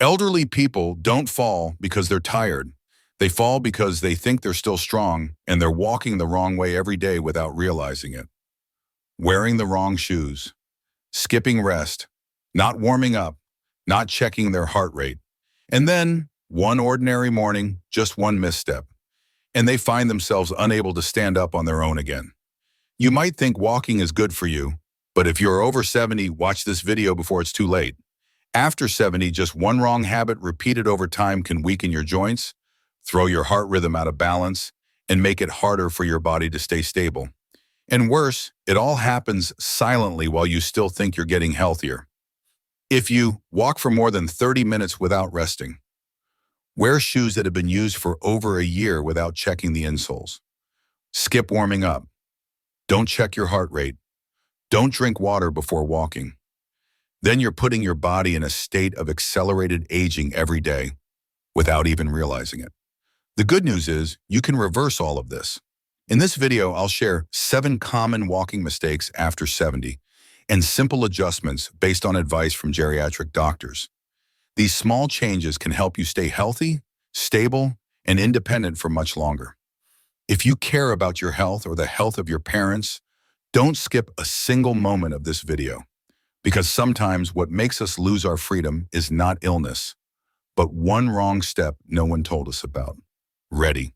Elderly people don't fall because they're tired. They fall because they think they're still strong and they're walking the wrong way every day without realizing it. Wearing the wrong shoes, skipping rest, not warming up, not checking their heart rate. And then, one ordinary morning, just one misstep, and they find themselves unable to stand up on their own again. You might think walking is good for you, but if you're over 70, watch this video before it's too late. After 70, just one wrong habit repeated over time can weaken your joints, throw your heart rhythm out of balance, and make it harder for your body to stay stable. And worse, it all happens silently while you still think you're getting healthier. If you walk for more than 30 minutes without resting, wear shoes that have been used for over a year without checking the insoles, skip warming up, don't check your heart rate, don't drink water before walking, then you're putting your body in a state of accelerated aging every day without even realizing it. The good news is you can reverse all of this. In this video, I'll share 7 common walking mistakes after 70 and simple adjustments based on advice from geriatric doctors. These small changes can help you stay healthy, stable, and independent for much longer. If you care about your health or the health of your parents, don't skip a single moment of this video, because sometimes what makes us lose our freedom is not illness, but one wrong step no one told us about. Ready?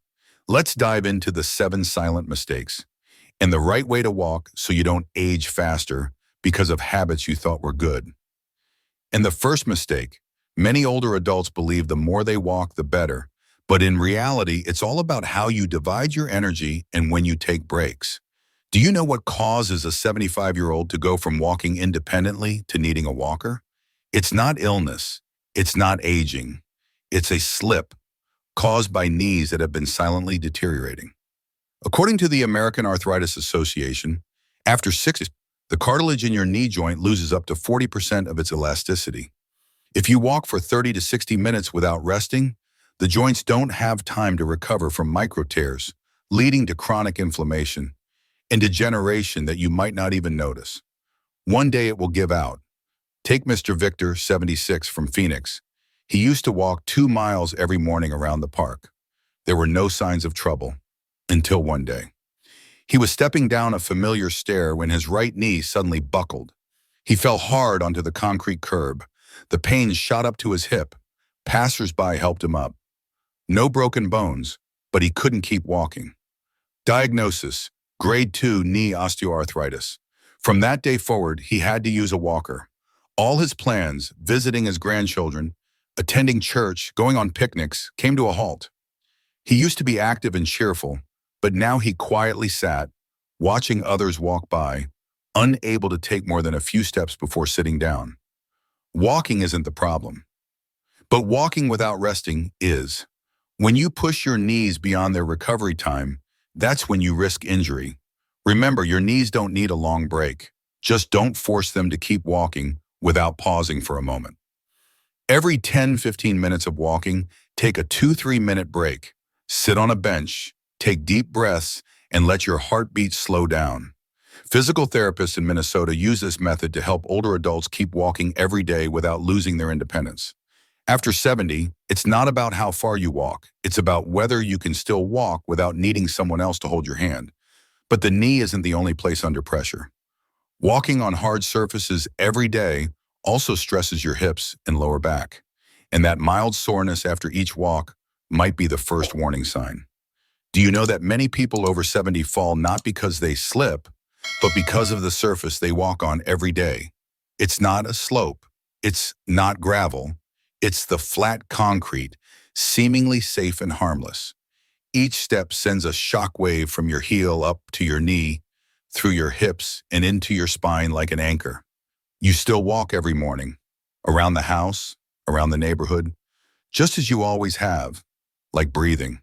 Let's dive into the 7 silent mistakes and the right way to walk so you don't age faster because of habits you thought were good. And the first mistake, many older adults believe the more they walk, the better. But in reality, it's all about how you divide your energy and when you take breaks. Do you know what causes a 75-year-old to go from walking independently to needing a walker? It's not illness. It's not aging. It's a slip caused by knees that have been silently deteriorating. According to the American Arthritis Association, after 60, the cartilage in your knee joint loses up to 40% of its elasticity. If you walk for 30 to 60 minutes without resting, the joints don't have time to recover from micro tears, leading to chronic inflammation and degeneration that you might not even notice. One day it will give out. Take Mr. Victor, 76, from Phoenix. He used to walk 2 miles every morning around the park. There were no signs of trouble until one day. He was stepping down a familiar stair when his right knee suddenly buckled. He fell hard onto the concrete curb. The pain shot up to his hip. Passers-by helped him up. No broken bones, but he couldn't keep walking. Diagnosis: grade 2 knee osteoarthritis. From that day forward, he had to use a walker. All his plans, visiting his grandchildren, attending church, going on picnics, came to a halt. He used to be active and cheerful, but now he quietly sat, watching others walk by, unable to take more than a few steps before sitting down. Walking isn't the problem, but walking without resting is. When you push your knees beyond their recovery time, that's when you risk injury. Remember, your knees don't need a long break. Just don't force them to keep walking without pausing for a moment. Every 10-15 minutes of walking, take a 2-3 minute break. Sit on a bench, take deep breaths, and let your heartbeat slow down. Physical therapists in Minnesota use this method to help older adults keep walking every day without losing their independence. After 70, it's not about how far you walk. It's about whether you can still walk without needing someone else to hold your hand. But the knee isn't the only place under pressure. Walking on hard surfaces every day also stresses your hips and lower back. And that mild soreness after each walk might be the first warning sign. Do you know that many people over 70 fall not because they slip, but because of the surface they walk on every day? It's not a slope. It's not gravel. It's the flat concrete, seemingly safe and harmless. Each step sends a shock wave from your heel up to your knee, through your hips and into your spine like an anchor. You still walk every morning, around the house, around the neighborhood, just as you always have, like breathing.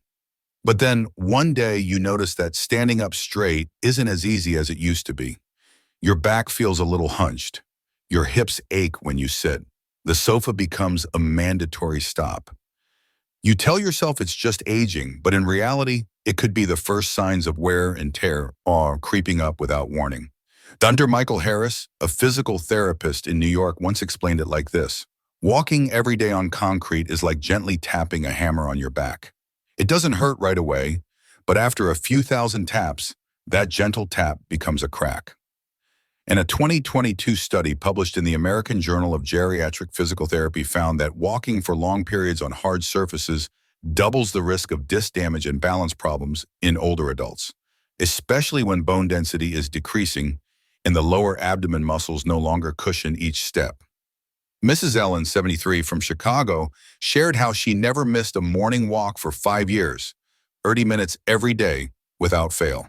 But then one day you notice that standing up straight isn't as easy as it used to be. Your back feels a little hunched. Your hips ache when you sit. The sofa becomes a mandatory stop. You tell yourself it's just aging, but in reality, it could be the first signs of wear and tear are creeping up without warning. Dr. Michael Harris, a physical therapist in New York, once explained it like this: Walking every day on concrete is like gently tapping a hammer on your back. It doesn't hurt right away, but after a few thousand taps, that gentle tap becomes a crack. And a 2022 study published in the American Journal of Geriatric Physical Therapy found that walking for long periods on hard surfaces doubles the risk of disc damage and balance problems in older adults, especially when bone density is decreasing and the lower abdomen muscles no longer cushion each step. Mrs. Ellen, 73, from Chicago, shared how she never missed a morning walk for 5 years, 30 minutes every day without fail.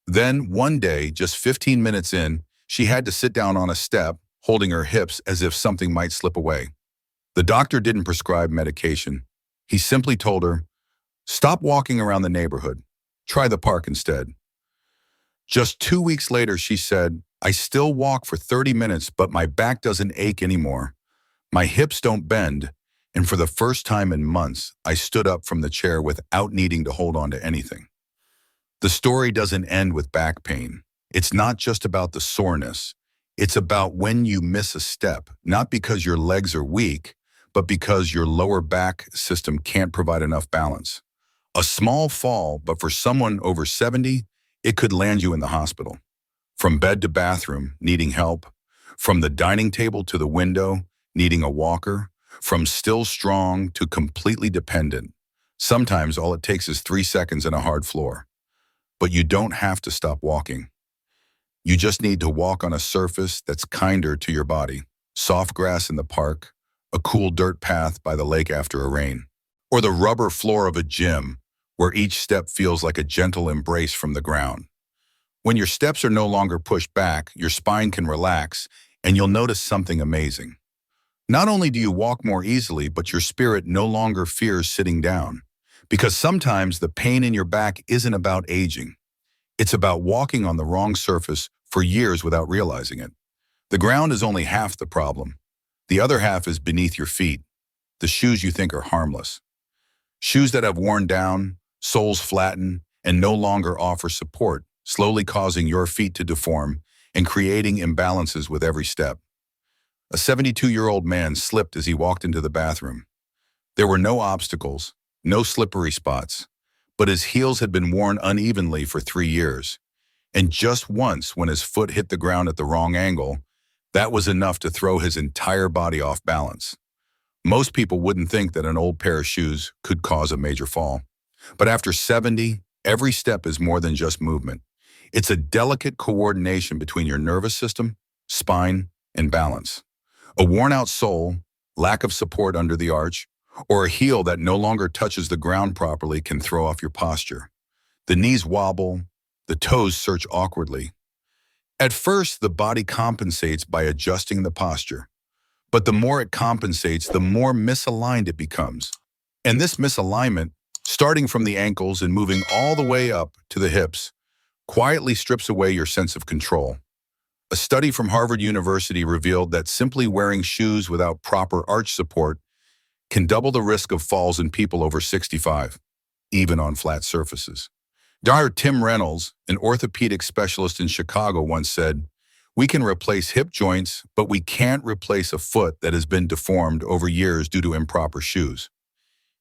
Then, one day, just 15 minutes in, she had to sit down on a step, holding her hips as if something might slip away. The doctor didn't prescribe medication. He simply told her, "Stop walking around the neighborhood. Try the park instead." Just 2 weeks later, she said, "I still walk for 30 minutes, but my back doesn't ache anymore. My hips don't bend, and for the first time in months, I stood up from the chair without needing to hold on to anything." The story doesn't end with back pain. It's not just about the soreness. It's about when you miss a step, not because your legs are weak, but because your lower back system can't provide enough balance. A small fall, but for someone over 70, it could land you in the hospital. From bed to bathroom, needing help. From the dining table to the window, needing a walker. From still strong to completely dependent. Sometimes all it takes is 3 seconds and a hard floor. But you don't have to stop walking. You just need to walk on a surface that's kinder to your body. Soft grass in the park, a cool dirt path by the lake after a rain, or the rubber floor of a gym where each step feels like a gentle embrace from the ground. When your steps are no longer pushed back, your spine can relax, and you'll notice something amazing. Not only do you walk more easily, but your spirit no longer fears sitting down. Because sometimes the pain in your back isn't about aging. It's about walking on the wrong surface for years without realizing it. The ground is only half the problem. The other half is beneath your feet, the shoes you think are harmless. Shoes that have worn down, soles flatten, and no longer offer support, slowly causing your feet to deform and creating imbalances with every step. A 72-year-old man slipped as he walked into the bathroom. There were no obstacles, no slippery spots, but his heels had been worn unevenly for 3 years. And just once, when his foot hit the ground at the wrong angle, that was enough to throw his entire body off balance. Most people wouldn't think that an old pair of shoes could cause a major fall. But after 70, every step is more than just movement. It's a delicate coordination between your nervous system, spine, and balance. A worn-out sole, lack of support under the arch, or a heel that no longer touches the ground properly can throw off your posture. The knees wobble, the toes search awkwardly. At first, the body compensates by adjusting the posture. But the more it compensates, the more misaligned it becomes. And this misalignment, starting from the ankles and moving all the way up to the hips, quietly strips away your sense of control. A study from Harvard University revealed that simply wearing shoes without proper arch support can double the risk of falls in people over 65, even on flat surfaces. Dr. Tim Reynolds, an orthopedic specialist in Chicago, once said, "We can replace hip joints, but we can't replace a foot that has been deformed over years due to improper shoes."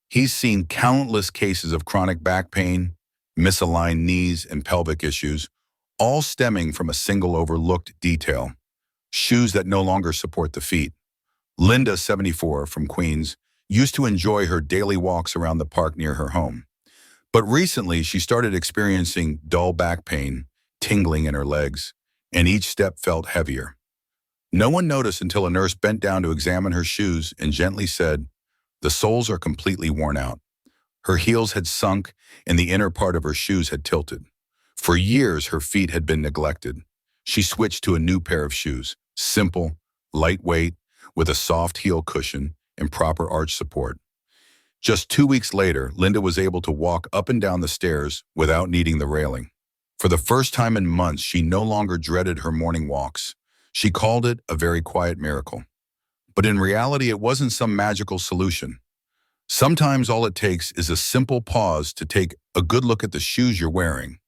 He's seen countless cases of chronic back pain, misaligned knees, and pelvic issues, all stemming from a single overlooked detail: shoes that no longer support the feet. Linda, 74, from Queens, used to enjoy her daily walks around the park near her home. But recently, she started experiencing dull back pain, tingling in her legs, and each step felt heavier. No one noticed until a nurse bent down to examine her shoes and gently said, "The soles are completely worn out." Her heels had sunk, and the inner part of her shoes had tilted. For years, her feet had been neglected. She switched to a new pair of shoes, simple, lightweight, with a soft heel cushion and proper arch support. Just 2 weeks later, Linda was able to walk up and down the stairs without needing the railing. For the first time in months, she no longer dreaded her morning walks. She called it a very quiet miracle. But in reality, it wasn't some magical solution. Sometimes all it takes is a simple pause to take a good look at the shoes you're wearing.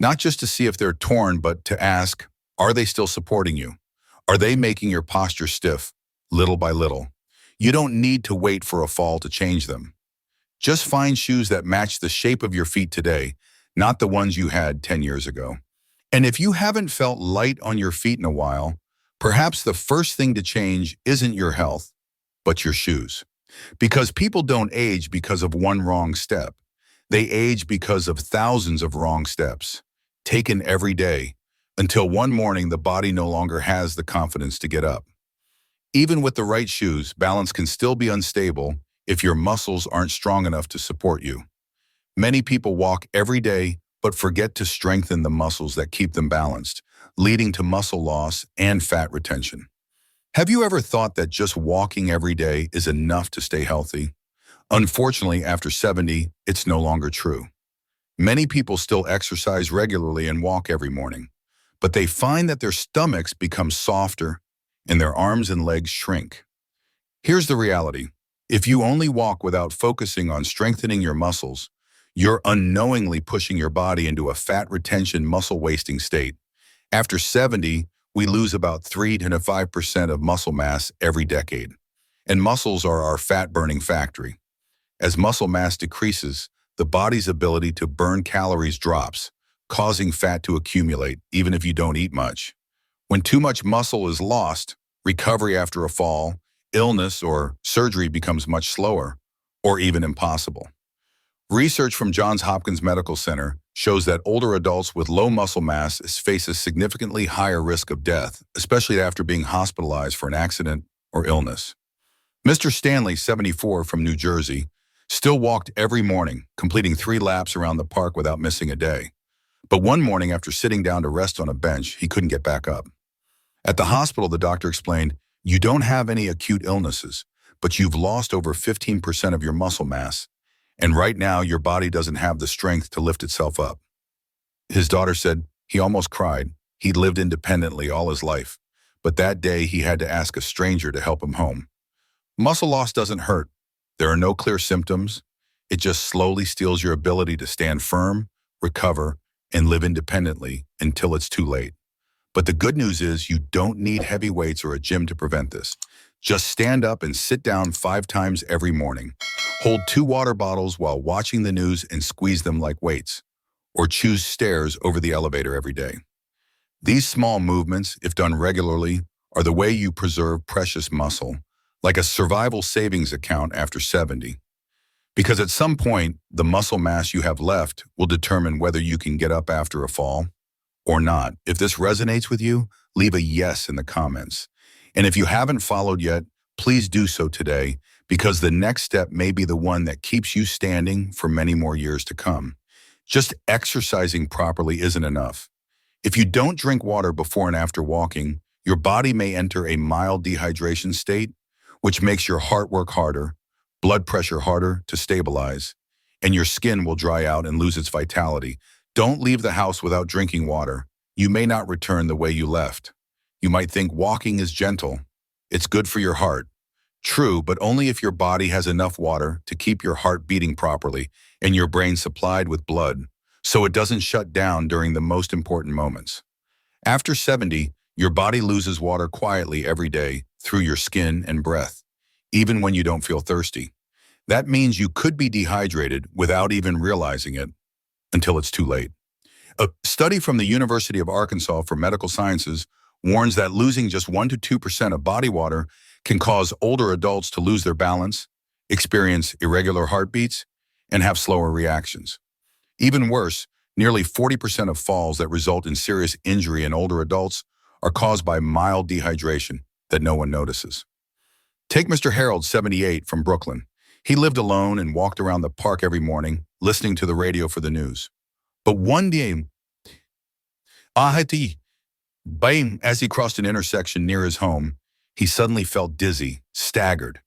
Not just to see if they're torn, but to ask, are they still supporting you? Are they making your posture stiff, little by little? You don't need to wait for a fall to change them. Just find shoes that match the shape of your feet today, not the ones you had 10 years ago. And if you haven't felt light on your feet in a while, perhaps the first thing to change isn't your health, but your shoes. Because people don't age because of one wrong step. They age because of thousands of wrong steps, taken every day, until one morning the body no longer has the confidence to get up. Even with the right shoes, balance can still be unstable if your muscles aren't strong enough to support you. Many people walk every day but forget to strengthen the muscles that keep them balanced, leading to muscle loss and fat retention. Have you ever thought that just walking every day is enough to stay healthy? Unfortunately, after 70, it's no longer true. Many people still exercise regularly and walk every morning, but they find that their stomachs become softer and their arms and legs shrink. Here's the reality. If you only walk without focusing on strengthening your muscles, you're unknowingly pushing your body into a fat retention muscle wasting state. After 70, we lose about 3 to 5% of muscle mass every decade. And muscles are our fat-burning factory. As muscle mass decreases, the body's ability to burn calories drops, causing fat to accumulate even if you don't eat much. When too much muscle is lost, recovery after a fall, illness, or surgery becomes much slower, or even impossible. Research from Johns Hopkins Medical Center shows that older adults with low muscle mass face a significantly higher risk of death, especially after being hospitalized for an accident or illness. Mr. Stanley, 74, from New Jersey, still walked every morning, completing 3 laps around the park without missing a day. But one morning, after sitting down to rest on a bench, he couldn't get back up. At the hospital, the doctor explained, "You don't have any acute illnesses, but you've lost over 15% of your muscle mass, and right now your body doesn't have the strength to lift itself up." His daughter said he almost cried. He'd lived independently all his life, but that day he had to ask a stranger to help him home. Muscle loss doesn't hurt. There are no clear symptoms. It just slowly steals your ability to stand firm, recover, and live independently until it's too late. But the good news is you don't need heavy weights or a gym to prevent this. Just stand up and sit down 5 times every morning. Hold 2 water bottles while watching the news and squeeze them like weights. Or choose stairs over the elevator every day. These small movements, if done regularly, are the way you preserve precious muscle, like a survival savings account after 70. Because at some point, the muscle mass you have left will determine whether you can get up after a fall or not. If this resonates with you, leave a yes in the comments. And if you haven't followed yet, please do so today, because the next step may be the one that keeps you standing for many more years to come. Just exercising properly isn't enough. If you don't drink water before and after walking, your body may enter a mild dehydration state, which makes your heart work harder, blood pressure harder to stabilize, and your skin will dry out and lose its vitality. Don't leave the house without drinking water. You may not return the way you left. You might think walking is gentle. It's good for your heart. True, but only if your body has enough water to keep your heart beating properly and your brain supplied with blood, so it doesn't shut down during the most important moments. After 70, your body loses water quietly every day through your skin and breath, even when you don't feel thirsty. That means you could be dehydrated without even realizing it until it's too late. A study from the University of Arkansas for Medical Sciences warns that losing just 1 to 2% of body water can cause older adults to lose their balance, experience irregular heartbeats, and have slower reactions. Even worse, nearly 40% of falls that result in serious injury in older adults are caused by mild dehydration that no one notices. Take Mr. Harold, 78, from Brooklyn. He lived alone and walked around the park every morning, listening to the radio for the news. But one day, as he crossed an intersection near his home, he suddenly felt dizzy, staggered,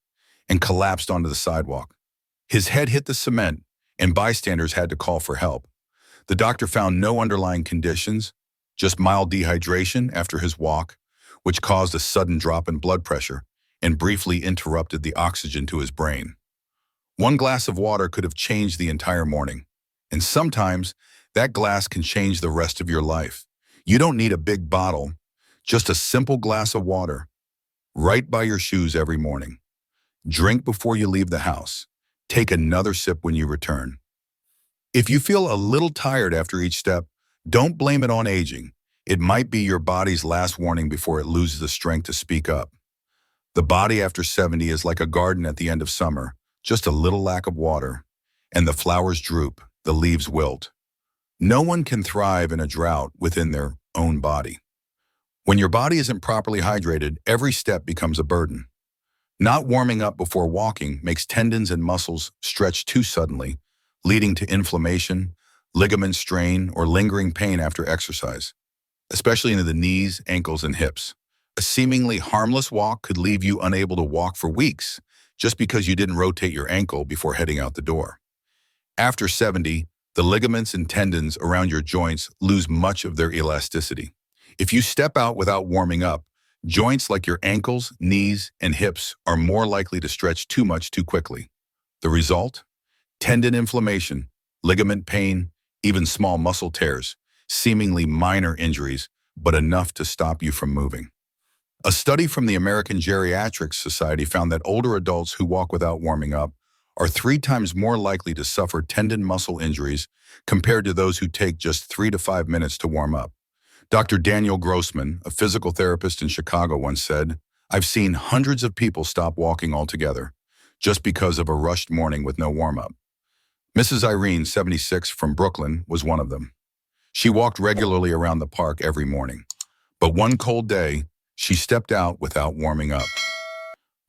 and collapsed onto the sidewalk. His head hit the cement, and bystanders had to call for help. The doctor found no underlying conditions, just mild dehydration after his walk, which caused a sudden drop in blood pressure and briefly interrupted the oxygen to his brain. One glass of water could have changed the entire morning, and sometimes that glass can change the rest of your life. You don't need a big bottle, just a simple glass of water, right by your shoes every morning. Drink before you leave the house. Take another sip when you return. If you feel a little tired after each step, don't blame it on aging. It might be your body's last warning before it loses the strength to speak up. The body after 70 is like a garden at the end of summer, just a little lack of water, and the flowers droop, the leaves wilt. No one can thrive in a drought within their own body. When your body isn't properly hydrated, every step becomes a burden. Not warming up before walking makes tendons and muscles stretch too suddenly, leading to inflammation, ligament strain, or lingering pain after exercise, especially into the knees, ankles, and hips. A seemingly harmless walk could leave you unable to walk for weeks just because you didn't rotate your ankle before heading out the door. After 70, the ligaments and tendons around your joints lose much of their elasticity. If you step out without warming up, joints like your ankles, knees, and hips are more likely to stretch too much too quickly. The result? Tendon inflammation, ligament pain, even small muscle tears, seemingly minor injuries, but enough to stop you from moving. A study from the American Geriatrics Society found that older adults who walk without warming up are 3 times more likely to suffer tendon muscle injuries compared to those who take just 3 to 5 minutes to warm up. Dr. Daniel Grossman, a physical therapist in Chicago, once said, "I've seen hundreds of people stop walking altogether just because of a rushed morning with no warm-up." Mrs. Irene, 76, from Brooklyn, was one of them. She walked regularly around the park every morning. But one cold day, she stepped out without warming up.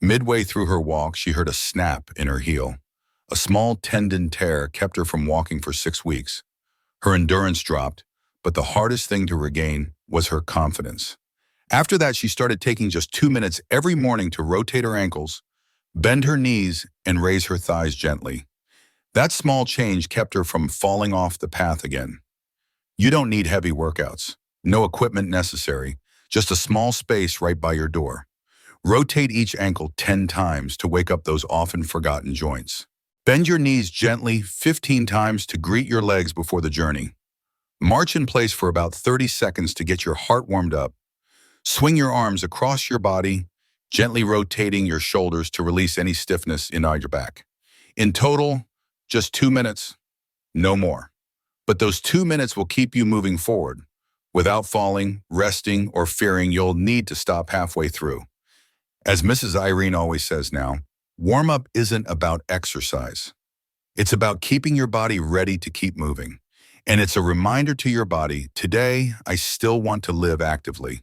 Midway through her walk, she heard a snap in her heel. A small tendon tear kept her from walking for 6 weeks. Her endurance dropped, but the hardest thing to regain was her confidence. After that, she started taking just 2 minutes every morning to rotate her ankles, bend her knees, and raise her thighs gently. That small change kept her from falling off the path again. You don't need heavy workouts, no equipment necessary, just a small space right by your door. Rotate each ankle 10 times to wake up those often forgotten joints. Bend your knees gently 15 times to greet your legs before the journey. March in place for about 30 seconds to get your heart warmed up. Swing your arms across your body, gently rotating your shoulders to release any stiffness in your back. In total, just 2 minutes, no more. But those 2 minutes will keep you moving forward without falling, resting, or fearing you'll need to stop halfway through. As Mrs. Irene always says now, warm-up isn't about exercise. It's about keeping your body ready to keep moving. And it's a reminder to your body, today, I still want to live actively.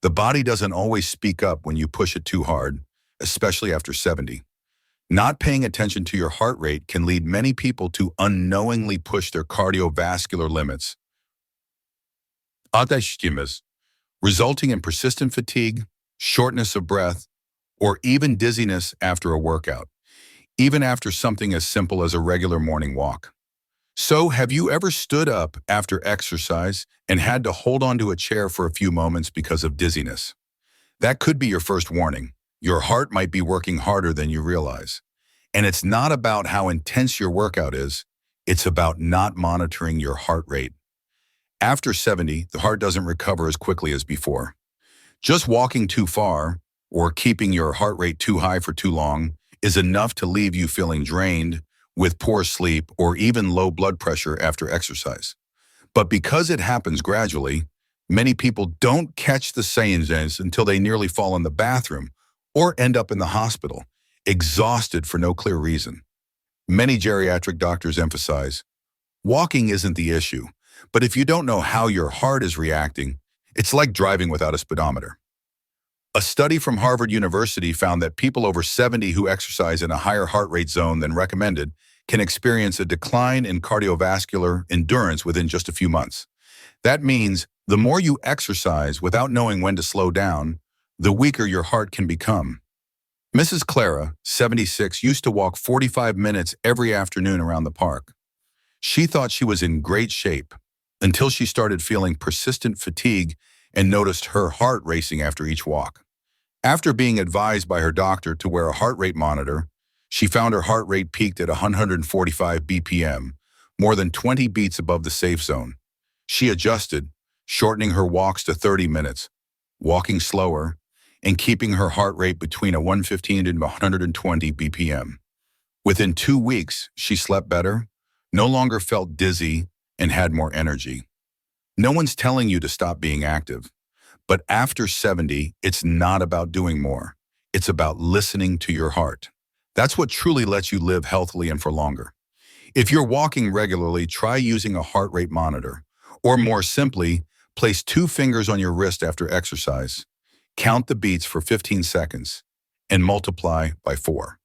The body doesn't always speak up when you push it too hard, especially after 70. Not paying attention to your heart rate can lead many people to unknowingly push their cardiovascular limits, resulting in persistent fatigue, shortness of breath, or even dizziness after a workout, even after something as simple as a regular morning walk. So, have you ever stood up after exercise and had to hold onto a chair for a few moments because of dizziness? That could be your first warning. Your heart might be working harder than you realize. And it's not about how intense your workout is, it's about not monitoring your heart rate. After 70, the heart doesn't recover as quickly as before. Just walking too far or keeping your heart rate too high for too long is enough to leave you feeling drained, with poor sleep, or even low blood pressure after exercise. But because it happens gradually, many people don't catch the signs until they nearly fall in the bathroom or end up in the hospital, exhausted for no clear reason. Many geriatric doctors emphasize, walking isn't the issue, but if you don't know how your heart is reacting, it's like driving without a speedometer. A study from Harvard University found that people over 70 who exercise in a higher heart rate zone than recommended can experience a decline in cardiovascular endurance within just a few months. That means the more you exercise without knowing when to slow down, the weaker your heart can become. Mrs. Clara, 76, used to walk 45 minutes every afternoon around the park. She thought she was in great shape until she started feeling persistent fatigue and noticed her heart racing after each walk. After being advised by her doctor to wear a heart rate monitor, she found her heart rate peaked at 145 BPM, more than 20 beats above the safe zone. She adjusted, shortening her walks to 30 minutes, walking slower, and keeping her heart rate between a 115 and 120 BPM. Within 2 weeks, she slept better, no longer felt dizzy, and had more energy. No one's telling you to stop being active. But after 70, it's not about doing more. It's about listening to your heart. That's what truly lets you live healthily and for longer. If you're walking regularly, try using a heart rate monitor. Or more simply, place 2 fingers on your wrist after exercise. Count the beats for 15 seconds and multiply by 4.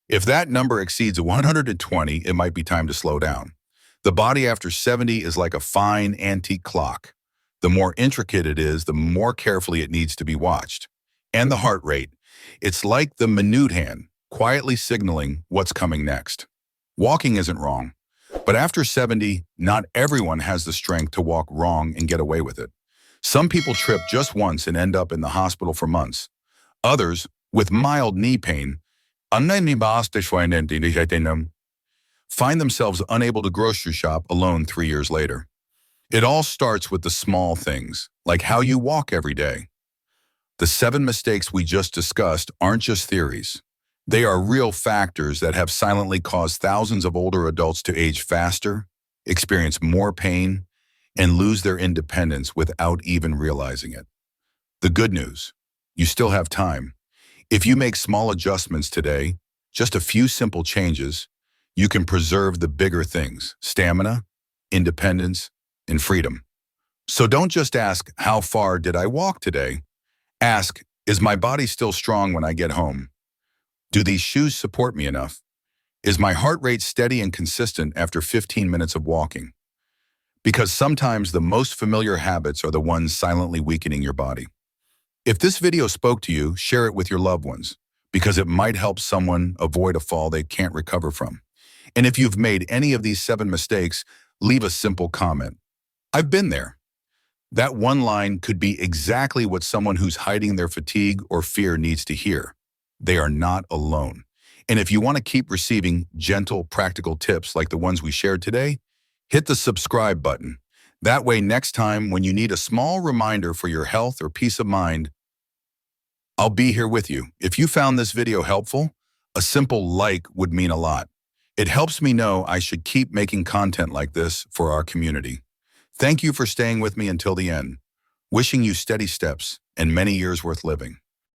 If that number exceeds 120, it might be time to slow down. The body after 70 is like a fine antique clock. The more intricate it is, the more carefully it needs to be watched. And the heart rate. It's like the minute hand, quietly signaling what's coming next. Walking isn't wrong. But after 70, not everyone has the strength to walk wrong and get away with it. Some people trip just once and end up in the hospital for months. Others, with mild knee pain, find themselves unable to grocery shop alone 3 years later. It all starts with the small things, like how you walk every day. The 7 mistakes we just discussed aren't just theories. They are real factors that have silently caused thousands of older adults to age faster, experience more pain, and lose their independence without even realizing it. The good news, you still have time. If you make small adjustments today, just a few simple changes, you can preserve the bigger things: stamina, independence, and freedom. So don't just ask, how far did I walk today? Ask, is my body still strong when I get home? Do these shoes support me enough? Is my heart rate steady and consistent after 15 minutes of walking? Because sometimes the most familiar habits are the ones silently weakening your body. If this video spoke to you, share it with your loved ones, because it might help someone avoid a fall they can't recover from. And if you've made any of these 7 mistakes, leave a simple comment. I've been there. That one line could be exactly what someone who's hiding their fatigue or fear needs to hear. They are not alone. And if you want to keep receiving gentle, practical tips like the ones we shared today, hit the subscribe button. That way, next time when you need a small reminder for your health or peace of mind, I'll be here with you. If you found this video helpful, a simple like would mean a lot. It helps me know I should keep making content like this for our community. Thank you for staying with me until the end. Wishing you steady steps and many years worth living.